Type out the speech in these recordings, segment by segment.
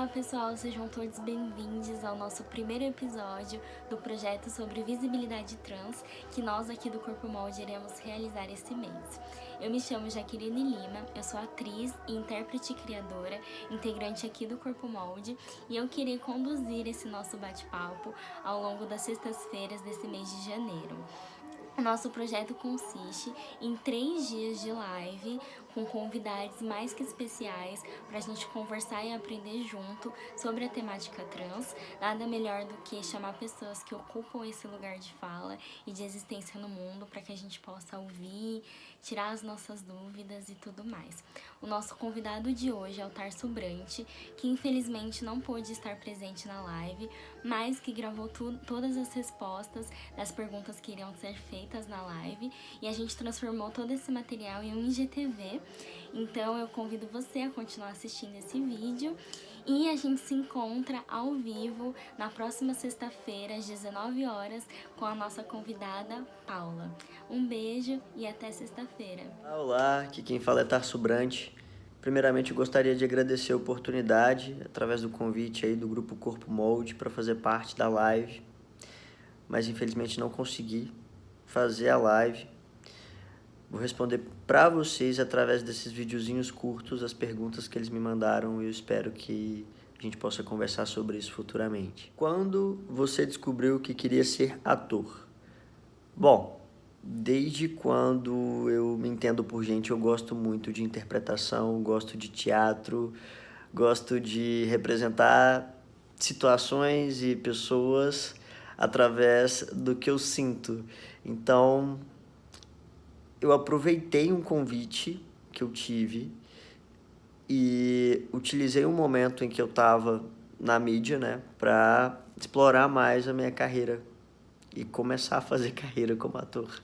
Olá pessoal, sejam todos bem-vindos ao nosso primeiro episódio do projeto sobre visibilidade trans que nós aqui do Corpo Molde iremos realizar este mês. Eu me chamo Jaqueline Lima, eu sou atriz e intérprete criadora, integrante aqui do Corpo Molde, e eu queria conduzir esse nosso bate-papo ao longo das sextas-feiras desse mês de janeiro. O nosso projeto consiste em 3 dias de live com convidados mais que especiais para a gente conversar e aprender junto sobre a temática trans. Nada melhor do que chamar pessoas que ocupam esse lugar de fala e de existência no mundo para que a gente possa ouvir, tirar as nossas dúvidas e tudo mais. O nosso convidado de hoje é o Tarso Brant, que infelizmente não pôde estar presente na live, mas que gravou todas as respostas das perguntas que iriam ser feitas na live, e a gente transformou todo esse material em um IGTV. Então eu convido você a continuar assistindo esse vídeo e a gente se encontra ao vivo na próxima sexta-feira às 19 horas com a nossa convidada Paula. Um beijo e até sexta-feira. Olá, aqui quem fala é Tarso Brant. Primeiramente, eu gostaria de agradecer a oportunidade, através do convite aí do Grupo Corpo Molde, para fazer parte da live, mas infelizmente não consegui fazer a live. Vou responder para vocês, através desses videozinhos curtos, as perguntas que eles me mandaram, e eu espero que a gente possa conversar sobre isso futuramente. Quando você descobriu que queria ser ator? Bom, desde quando eu me entendo por gente, eu gosto muito de interpretação, gosto de teatro, gosto de representar situações e pessoas através do que eu sinto. Então, eu aproveitei um convite que eu tive e utilizei um momento em que eu estava na mídia, né, para explorar mais a minha carreira e começar a fazer carreira como ator.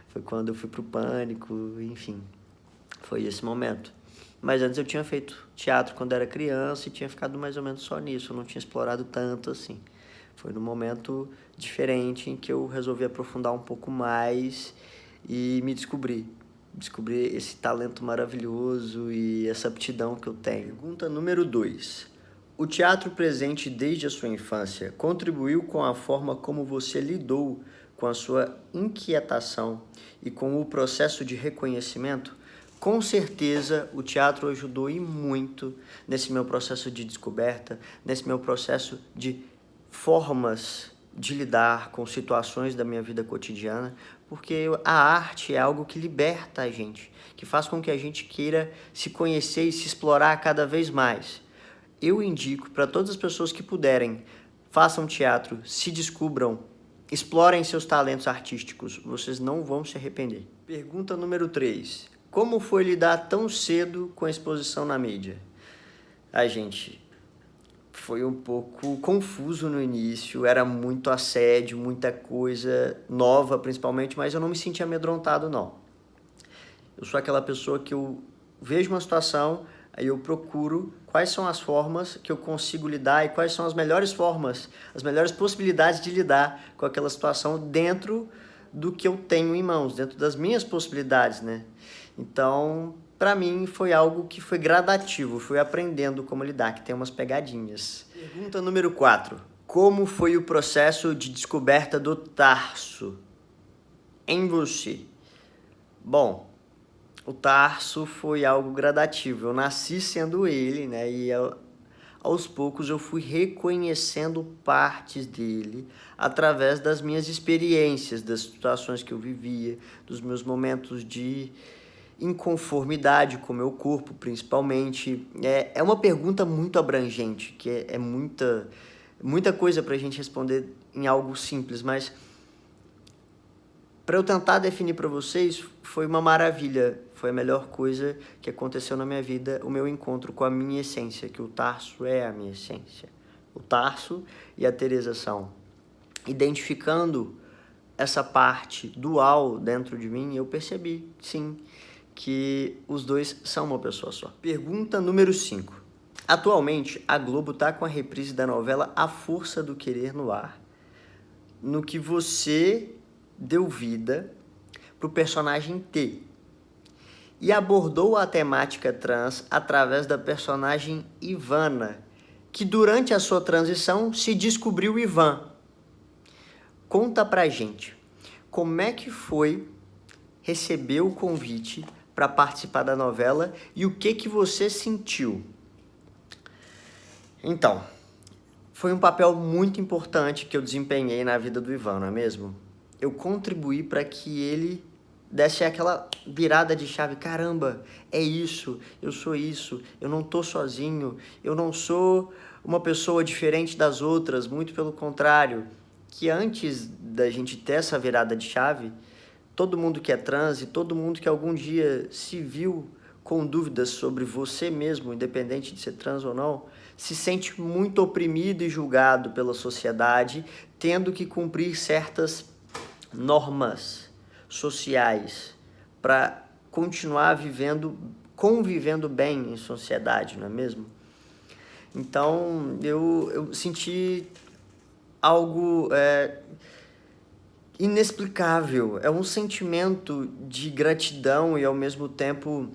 Foi quando eu fui pro Pânico, enfim, foi esse momento. Mas antes eu tinha feito teatro quando era criança e tinha ficado mais ou menos só nisso, eu não tinha explorado tanto assim. Foi num momento diferente em que eu resolvi aprofundar um pouco mais e me descobri esse talento maravilhoso e essa aptidão que eu tenho. Pergunta número 2. O teatro presente desde a sua infância contribuiu com a forma como você lidou com a sua inquietação e com o processo de reconhecimento? Com certeza, o teatro ajudou e muito nesse meu processo de descoberta, nesse meu processo de formas de lidar com situações da minha vida cotidiana, porque a arte é algo que liberta a gente, que faz com que a gente queira se conhecer e se explorar cada vez mais. Eu indico para todas as pessoas que puderem, façam teatro, se descubram, explorem seus talentos artísticos, vocês não vão se arrepender. Pergunta número 3. Como foi lidar tão cedo com a exposição na mídia? Gente, foi um pouco confuso no início, era muito assédio, muita coisa nova principalmente, mas eu não me senti amedrontado não. Eu sou aquela pessoa que eu vejo uma situação, aí eu procuro quais são as formas que eu consigo lidar e quais são as melhores formas, as melhores possibilidades de lidar com aquela situação dentro do que eu tenho em mãos, dentro das minhas possibilidades, né? Então, para mim, foi algo que foi gradativo, fui aprendendo como lidar, que tem umas pegadinhas. Pergunta número 4. Como foi o processo de descoberta do Tarso em você? Bom, o Tarso foi algo gradativo. Eu nasci sendo ele, né? E aos poucos eu fui reconhecendo partes dele através das minhas experiências, das situações que eu vivia, dos meus momentos de inconformidade com o meu corpo, principalmente. É uma pergunta muito abrangente, que é muita coisa para a gente responder em algo simples, mas para eu tentar definir para vocês, foi uma maravilha, foi a melhor coisa que aconteceu na minha vida, o meu encontro com a minha essência, que o Tarso é a minha essência. O Tarso e a Teresa são. Identificando essa parte dual dentro de mim, eu percebi, sim, que os dois são uma pessoa só. Pergunta número 5. Atualmente, a Globo está com a reprise da novela A Força do Querer no ar, no que você deu vida para o personagem T e abordou a temática trans através da personagem Ivana, que durante a sua transição se descobriu Ivan. Conta pra gente, como é que foi receber o convite para participar da novela e o que você sentiu? Então, foi um papel muito importante que eu desempenhei na vida do Ivan, não é mesmo? Eu contribuí para que ele desse aquela virada de chave. Caramba, é isso, eu não tô sozinho, eu não sou uma pessoa diferente das outras, muito pelo contrário, que antes da gente ter essa virada de chave, todo mundo que é trans e todo mundo que algum dia se viu com dúvidas sobre você mesmo, independente de ser trans ou não, se sente muito oprimido e julgado pela sociedade, tendo que cumprir certas normas sociais para continuar convivendo bem em sociedade, não é mesmo? Então, eu senti algo inexplicável. É um sentimento de gratidão e, ao mesmo tempo,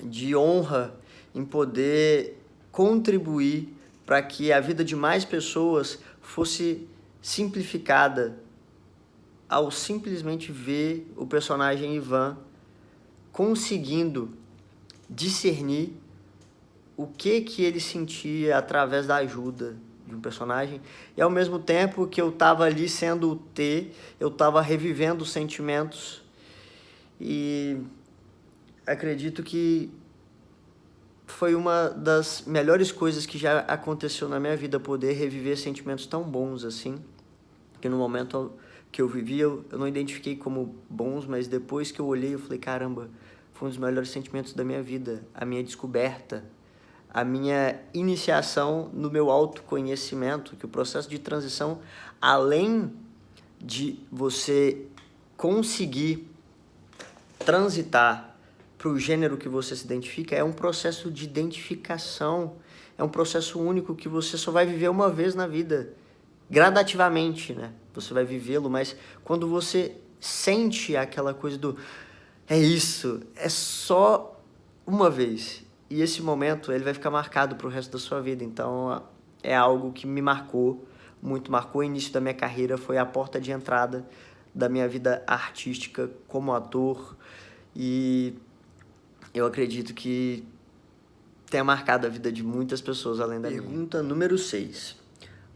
de honra em poder contribuir para que a vida de mais pessoas fosse simplificada ao simplesmente ver o personagem Ivan conseguindo discernir o que ele sentia através da ajuda de um personagem, e ao mesmo tempo que eu estava ali sendo o T, eu estava revivendo os sentimentos, e acredito que foi uma das melhores coisas que já aconteceu na minha vida, poder reviver sentimentos tão bons assim, que no momento que eu vivi, eu não identifiquei como bons, mas depois que eu olhei, eu falei, caramba, foi um dos melhores sentimentos da minha vida, a minha descoberta, a minha iniciação no meu autoconhecimento, que o processo de transição, além de você conseguir transitar para o gênero que você se identifica, é um processo de identificação, é um processo único que você só vai viver uma vez na vida, gradativamente, né? Você vai vivê-lo, mas quando você sente aquela coisa do é isso, é só uma vez. E esse momento, ele vai ficar marcado para o resto da sua vida. Então, é algo que me marcou muito, marcou o início da minha carreira, foi a porta de entrada da minha vida artística como ator. E eu acredito que tenha marcado a vida de muitas pessoas além da minha. Pergunta número 6.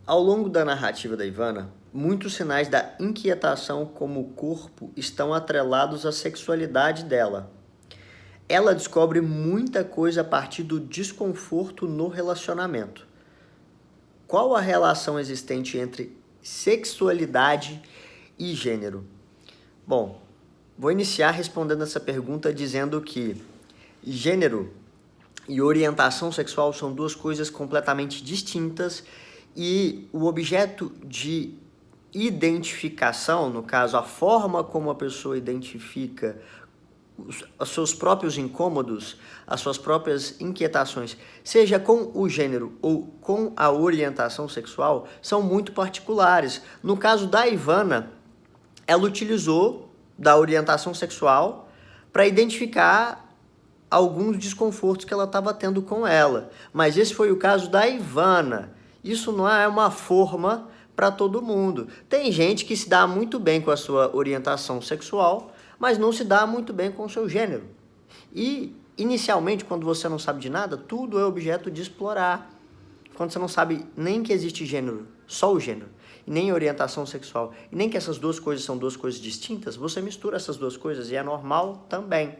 Ao longo da narrativa da Ivana, muitos sinais da inquietação como o corpo estão atrelados à sexualidade dela. Ela descobre muita coisa a partir do desconforto no relacionamento. Qual a relação existente entre sexualidade e gênero? Bom, vou iniciar respondendo essa pergunta dizendo que gênero e orientação sexual são duas coisas completamente distintas e o objeto de identificação, no caso, a forma como a pessoa identifica os seus próprios incômodos, as suas próprias inquietações, seja com o gênero ou com a orientação sexual, são muito particulares. No caso da Ivana, ela utilizou da orientação sexual para identificar alguns desconfortos que ela estava tendo com ela. Mas esse foi o caso da Ivana. Isso não é uma forma para todo mundo. Tem gente que se dá muito bem com a sua orientação sexual, mas não se dá muito bem com o seu gênero. E, inicialmente, quando você não sabe de nada, tudo é objeto de explorar. Quando você não sabe nem que existe gênero, só o gênero, e nem orientação sexual, e nem que essas duas coisas são duas coisas distintas, você mistura essas duas coisas e é normal também.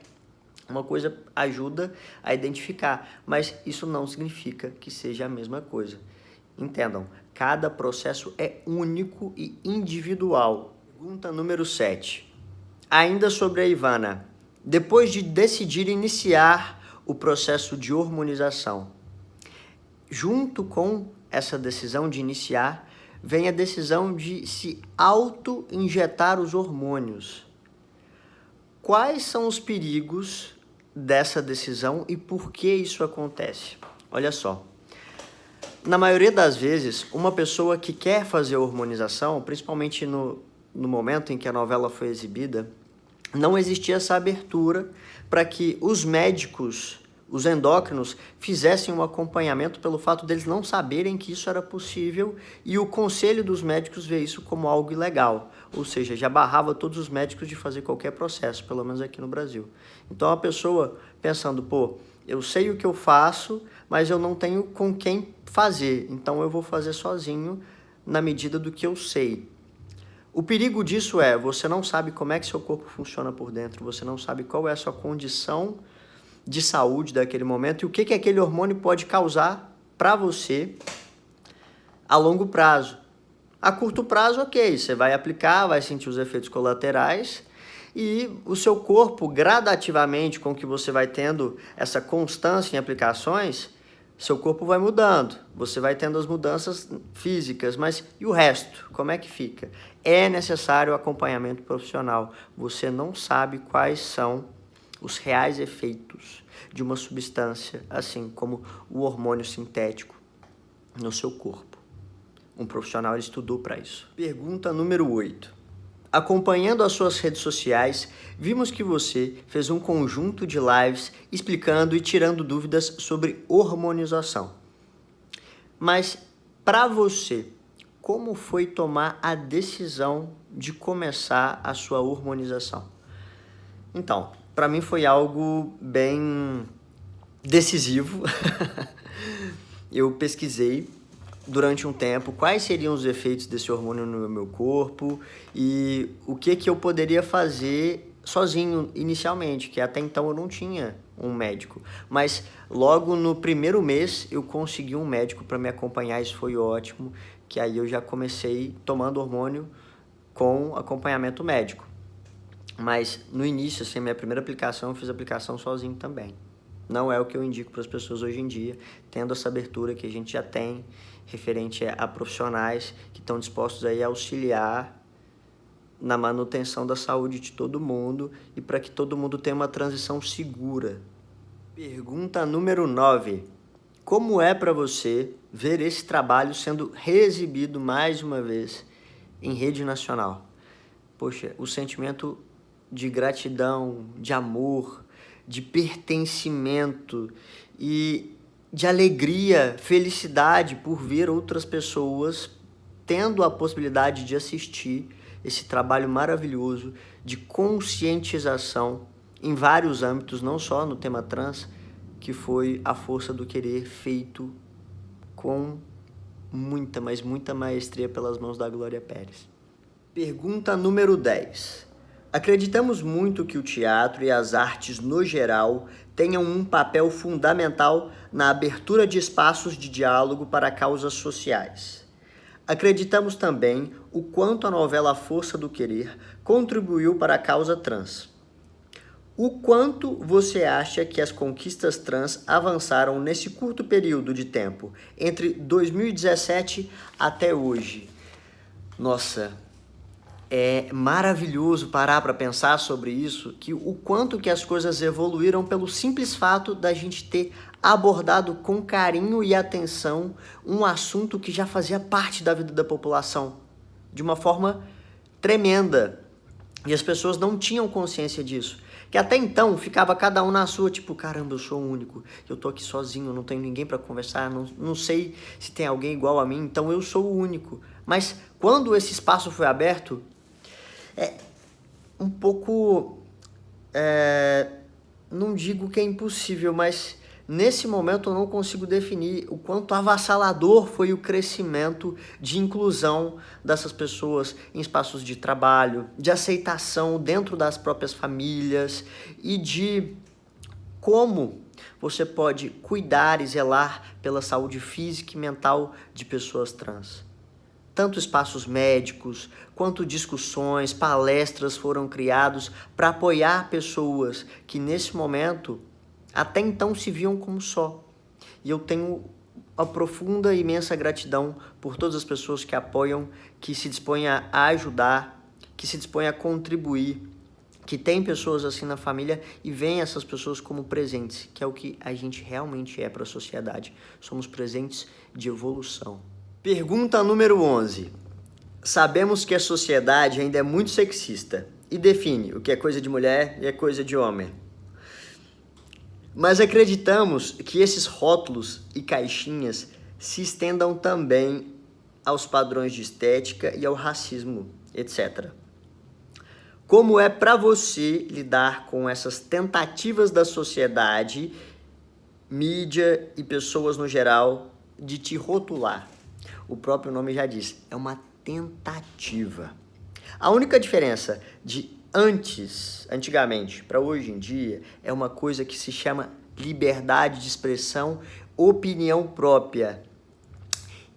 Uma coisa ajuda a identificar, mas isso não significa que seja a mesma coisa. Entendam, cada processo é único e individual. Pergunta número 7. Ainda sobre a Ivana, depois de decidir iniciar o processo de hormonização, junto com essa decisão de iniciar, vem a decisão de se auto-injetar os hormônios. Quais são os perigos dessa decisão e por que isso acontece? Olha só, na maioria das vezes, uma pessoa que quer fazer a hormonização, principalmente no momento em que a novela foi exibida, não existia essa abertura para que os médicos os endócrinos fizessem um acompanhamento pelo fato deles não saberem que isso era possível e o conselho dos médicos vê isso como algo ilegal, ou seja, já barrava todos os médicos de fazer qualquer processo, pelo menos aqui no Brasil. Então a pessoa pensando, eu sei o que eu faço, mas eu não tenho com quem fazer, então eu vou fazer sozinho na medida do que eu sei. O perigo disso é, você não sabe como é que seu corpo funciona por dentro, você não sabe qual é a sua condição de saúde daquele momento e o que aquele hormônio pode causar para você a longo prazo. A curto prazo, ok, você vai aplicar, vai sentir os efeitos colaterais e o seu corpo, gradativamente, com que você vai tendo essa constância em aplicações, seu corpo vai mudando, você vai tendo as mudanças físicas, mas e o resto? Como é que fica? É necessário acompanhamento profissional. Você não sabe quais são os reais efeitos de uma substância, assim como o hormônio sintético no seu corpo. Um profissional estudou para isso. Pergunta número 8. Acompanhando as suas redes sociais, vimos que você fez um conjunto de lives explicando e tirando dúvidas sobre hormonização. Mas, para você, como foi tomar a decisão de começar a sua hormonização? Então, para mim foi algo bem decisivo. Eu pesquisei durante um tempo quais seriam os efeitos desse hormônio no meu corpo e o que eu poderia fazer sozinho inicialmente, que até então eu não tinha um médico. Mas logo no primeiro mês eu consegui um médico para me acompanhar, isso foi ótimo, que aí eu já comecei tomando hormônio com acompanhamento médico. Mas no início, assim, a minha primeira aplicação, eu fiz a aplicação sozinho também. Não é o que eu indico para as pessoas hoje em dia, tendo essa abertura que a gente já tem, referente a profissionais que estão dispostos aí a auxiliar na manutenção da saúde de todo mundo e para que todo mundo tenha uma transição segura. Pergunta número 9. Como é para você ver esse trabalho sendo reexibido mais uma vez em rede nacional? Poxa, o sentimento de gratidão, de amor, de pertencimento e de alegria, felicidade por ver outras pessoas tendo a possibilidade de assistir esse trabalho maravilhoso de conscientização em vários âmbitos, não só no tema trans, que foi A Força do Querer, feito com muita, mas muita maestria pelas mãos da Glória Pérez. Pergunta número 10. Acreditamos muito que o teatro e as artes no geral tenham um papel fundamental na abertura de espaços de diálogo para causas sociais. Acreditamos também o quanto a novela A Força do Querer contribuiu para a causa trans. O quanto você acha que as conquistas trans avançaram nesse curto período de tempo, entre 2017 até hoje? Nossa, é maravilhoso parar para pensar sobre isso, que o quanto que as coisas evoluíram pelo simples fato da gente ter abordado com carinho e atenção um assunto que já fazia parte da vida da população, de uma forma tremenda. E as pessoas não tinham consciência disso. Que até então ficava cada um na sua, tipo, caramba, eu sou o único, eu tô aqui sozinho, não tenho ninguém para conversar, não sei se tem alguém igual a mim, então eu sou o único. Mas quando esse espaço foi aberto, é um pouco, não digo que é impossível, mas nesse momento eu não consigo definir o quanto avassalador foi o crescimento de inclusão dessas pessoas em espaços de trabalho, de aceitação dentro das próprias famílias e de como você pode cuidar e zelar pela saúde física e mental de pessoas trans. Tanto espaços médicos, quanto discussões, palestras foram criados para apoiar pessoas que nesse momento até então se viam como só. E eu tenho uma profunda e imensa gratidão por todas as pessoas que apoiam, que se dispõem a ajudar, que se dispõem a contribuir, que tem pessoas assim na família e veem essas pessoas como presentes, que é o que a gente realmente é para a sociedade. Somos presentes de evolução. Pergunta número 11. Sabemos que a sociedade ainda é muito sexista e define o que é coisa de mulher e é coisa de homem. Mas acreditamos que esses rótulos e caixinhas se estendam também aos padrões de estética e ao racismo, etc. Como é para você lidar com essas tentativas da sociedade, mídia e pessoas no geral de te rotular? O próprio nome já diz, é uma tentativa. A única diferença de antigamente, para hoje em dia, é uma coisa que se chama liberdade de expressão, opinião própria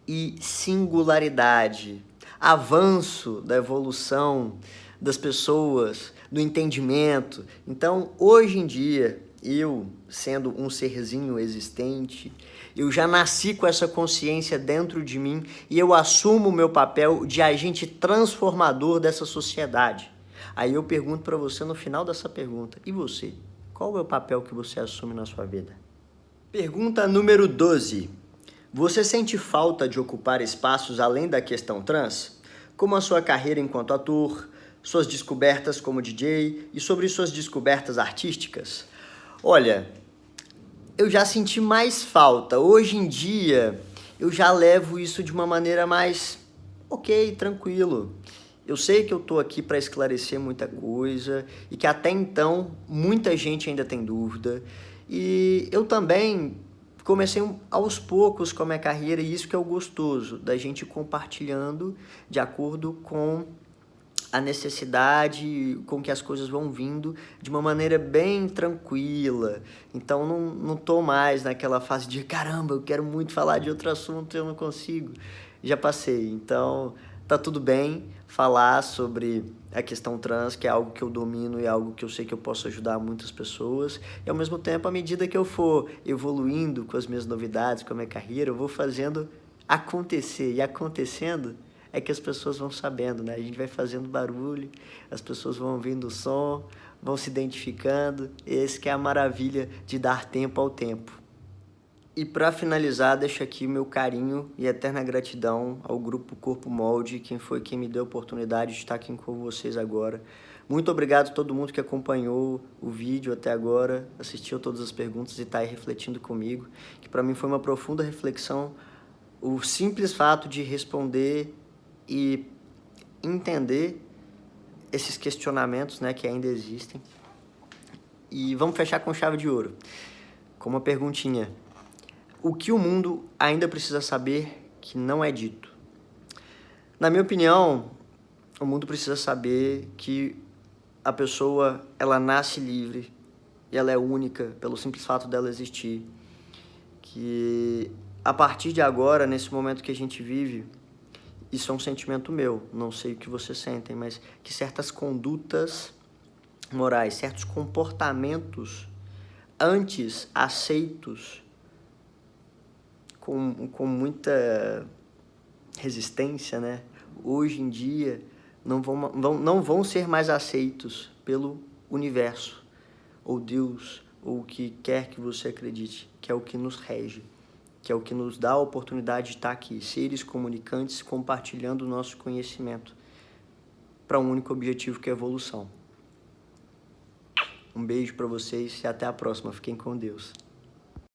e singularidade, avanço da evolução das pessoas, do entendimento. Então, hoje em dia, eu, sendo um serzinho existente, eu já nasci com essa consciência dentro de mim e eu assumo o meu papel de agente transformador dessa sociedade. Aí eu pergunto para você no final dessa pergunta, e você? Qual é o papel que você assume na sua vida? Pergunta número 12. Você sente falta de ocupar espaços além da questão trans? Como a sua carreira enquanto ator, suas descobertas como DJ e sobre suas descobertas artísticas? Olha, eu já senti mais falta. Hoje em dia, eu já levo isso de uma maneira mais ok, tranquilo. Eu sei que eu tô aqui para esclarecer muita coisa e que até então muita gente ainda tem dúvida. E eu também comecei aos poucos com a minha carreira e isso que é o gostoso, da gente compartilhando de acordo com a necessidade, com que as coisas vão vindo de uma maneira bem tranquila. Então não tô mais naquela fase de caramba, eu quero muito falar de outro assunto e eu não consigo. Já passei, então tá tudo bem falar sobre a questão trans, que é algo que eu domino e algo que eu sei que eu posso ajudar muitas pessoas. E ao mesmo tempo, à medida que eu for evoluindo com as minhas novidades, com a minha carreira, eu vou fazendo acontecer. E acontecendo é que as pessoas vão sabendo, né? A gente vai fazendo barulho, as pessoas vão ouvindo o som, vão se identificando. Esse que é a maravilha de dar tempo ao tempo. E para finalizar, deixo aqui o meu carinho e eterna gratidão ao Grupo Corpo Molde, quem me deu a oportunidade de estar aqui com vocês agora. Muito obrigado a todo mundo que acompanhou o vídeo até agora, assistiu todas as perguntas e está aí refletindo comigo, que para mim foi uma profunda reflexão, o simples fato de responder e entender esses questionamentos, né, que ainda existem. E vamos fechar com chave de ouro, com uma perguntinha. O que o mundo ainda precisa saber que não é dito? Na minha opinião, o mundo precisa saber que a pessoa, ela nasce livre e ela é única pelo simples fato dela existir. Que a partir de agora, nesse momento que a gente vive, isso é um sentimento meu, não sei o que vocês sentem, mas que certas condutas morais, certos comportamentos antes aceitos com muita resistência, né? Hoje em dia não vão ser mais aceitos pelo universo, ou Deus, ou o que quer que você acredite, que é o que nos rege, que é o que nos dá a oportunidade de estar aqui, seres comunicantes compartilhando o nosso conhecimento para um único objetivo, que é a evolução. Um beijo para vocês e até a próxima. Fiquem com Deus.